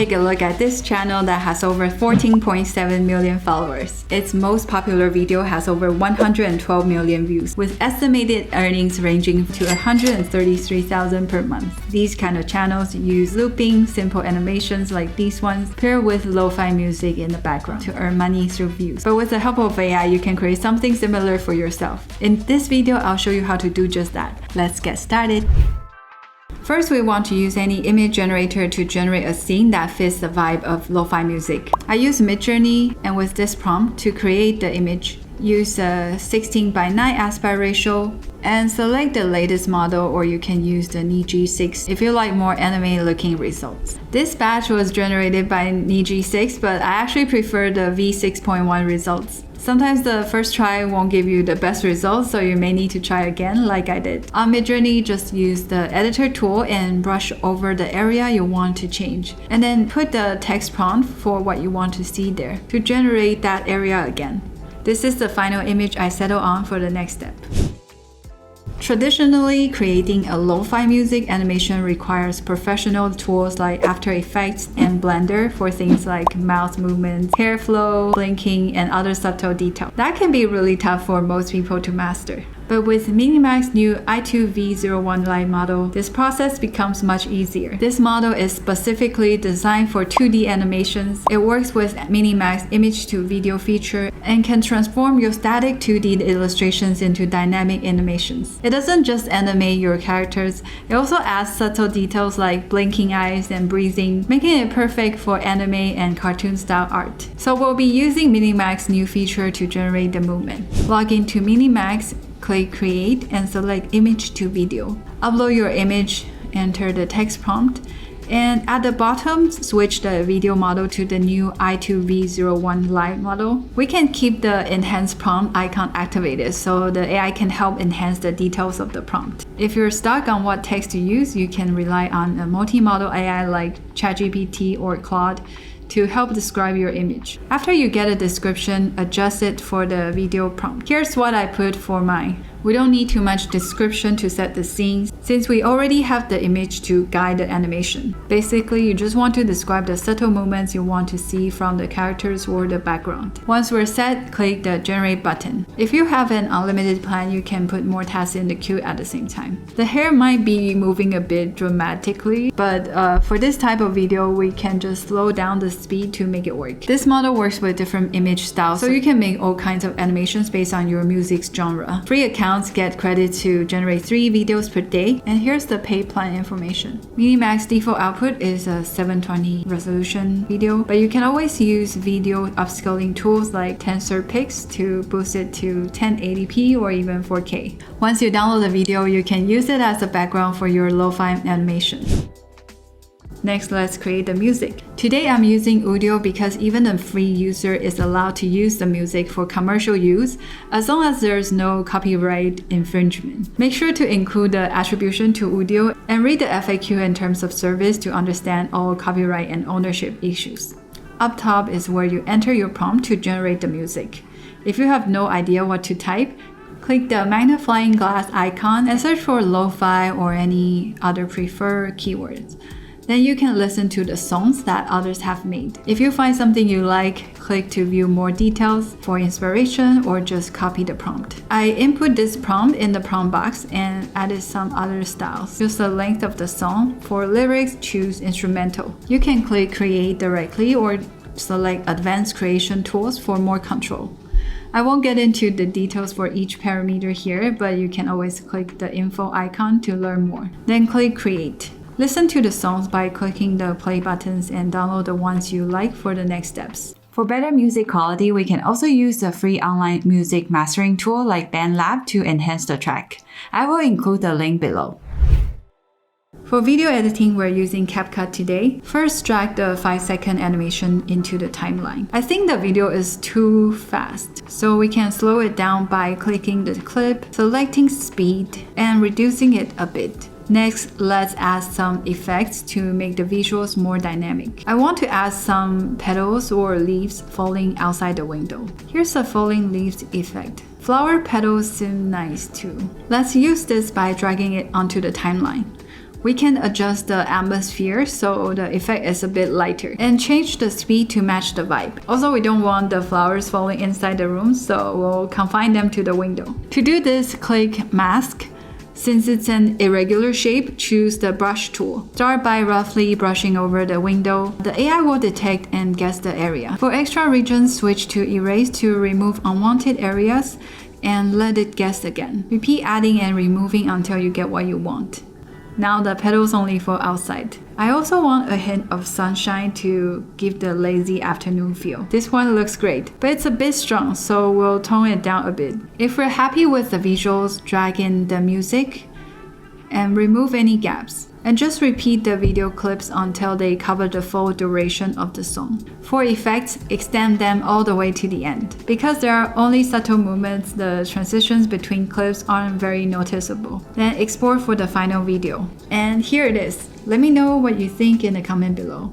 take a look at this channel that has over 14.7 million followers. Its most popular video has over 112 million views, with estimated earnings ranging to 133,000 per month. These kind of channels use looping, simple animations like these ones, paired with lo-fi music in the background to earn money through views. But with the help of AI, you can create something similar for yourself. In this video, I'll show you how to do just that. Let's get started. First, we want to use any image generator to generate a scene that fits the vibe of lo-fi music. I use Midjourney, and with this prompt to create the image, use a 16:9 aspect ratio and select the latest model, or you can use the Niji6 if you like more anime looking results. This batch was generated by Niji6, but I actually prefer the V6.1 results. Sometimes the first try won't give you the best results, so you may need to try again like I did. On Midjourney, just use the editor tool and brush over the area you want to change. And then put the text prompt for what you want to see there to generate that area again. This is the final image I settle on for the next step. Traditionally, creating a lo-fi music animation requires professional tools like After Effects and Blender for things like mouth movements, hair flow, blinking, and other subtle details. That can be really tough for most people to master. But with Minimax's new i2v01 Lite model, this process becomes much easier. This model is specifically designed for 2D animations. It works with Minimax image-to-video feature and can transform your static 2D illustrations into dynamic animations. It doesn't just animate your characters, it also adds subtle details like blinking eyes and breathing, making it perfect for anime and cartoon-style art. So we'll be using Minimax's new feature to generate the movement. Log into Minimax, click Create, and select Image to Video. Upload your image, enter the text prompt, and at the bottom, switch the video model to the new i2v01 Lite model. We can keep the Enhance prompt icon activated so the AI can help enhance the details of the prompt. If you're stuck on what text to use, you can rely on a multi-model AI like ChatGPT or Claude to help describe your image. After you get a description, adjust it for the video prompt. Here's what I put for mine. We don't need too much description to set the scenes, since we already have the image to guide the animation. Basically, you just want to describe the subtle movements you want to see from the characters or the background. Once we're set, click the Generate button. If you have an unlimited plan, you can put more tasks in the queue at the same time. The hair might be moving a bit dramatically, but for this type of video, we can just slow down the speed to make it work. This model works with different image styles, so you can make all kinds of animations based on your music's genre. Free accounts get credit to generate 3 videos per day, and here's the paid plan information. Minimax default output is a 720 resolution video, but you can always use video upscaling tools like TensorPix to boost it to 1080p or even 4K. Once you download the video, you can use it as a background for your lo-fi animation. Next, let's create the music. Today I'm using Udio because even a free user is allowed to use the music for commercial use as long as there's no copyright infringement. Make sure to include the attribution to Udio and read the FAQ in terms of service to understand all copyright and ownership issues. Up top is where you enter your prompt to generate the music. If you have no idea what to type, click the magnifying glass icon and search for lo-fi or any other preferred keywords. Then you can listen to the songs that others have made. If you find something you like, click to view more details for inspiration or just copy the prompt. I input this prompt in the prompt box and added some other styles. Use the length of the song. For lyrics, choose instrumental. You can click Create directly or select Advanced Creation Tools for more control. I won't get into the details for each parameter here, but you can always click the info icon to learn more. Then click Create. Listen to the songs by clicking the play buttons and download the ones you like for the next steps. For better music quality, we can also use the free online music mastering tool like BandLab to enhance the track. I will include the link below. For video editing, we're using CapCut today. First, drag the 5-second animation into the timeline. I think the video is too fast, so we can slow it down by clicking the clip, selecting speed, and reducing it a bit. Next, let's add some effects to make the visuals more dynamic. I want to add some petals or leaves falling outside the window. Here's a falling leaves effect. Flower petals seem nice too. Let's use this by dragging it onto the timeline. We can adjust the atmosphere so the effect is a bit lighter and change the speed to match the vibe. Also, we don't want the flowers falling inside the room, so we'll confine them to the window. To do this, click Mask. Since it's an irregular shape, choose the brush tool. Start by roughly brushing over the window. The AI will detect and guess the area. For extra regions, switch to Erase to remove unwanted areas and let it guess again. Repeat adding and removing until you get what you want. Now the petals only for outside. I also want a hint of sunshine to give the lazy afternoon feel. This one looks great, but it's a bit strong, so we'll tone it down a bit. If we're happy with the visuals, drag in the music and remove any gaps. And just repeat the video clips until they cover the full duration of the song. For effects, extend them all the way to the end. Because there are only subtle movements, the transitions between clips aren't very noticeable. Then export for the final video. And here it is. Let me know what you think in the comment below.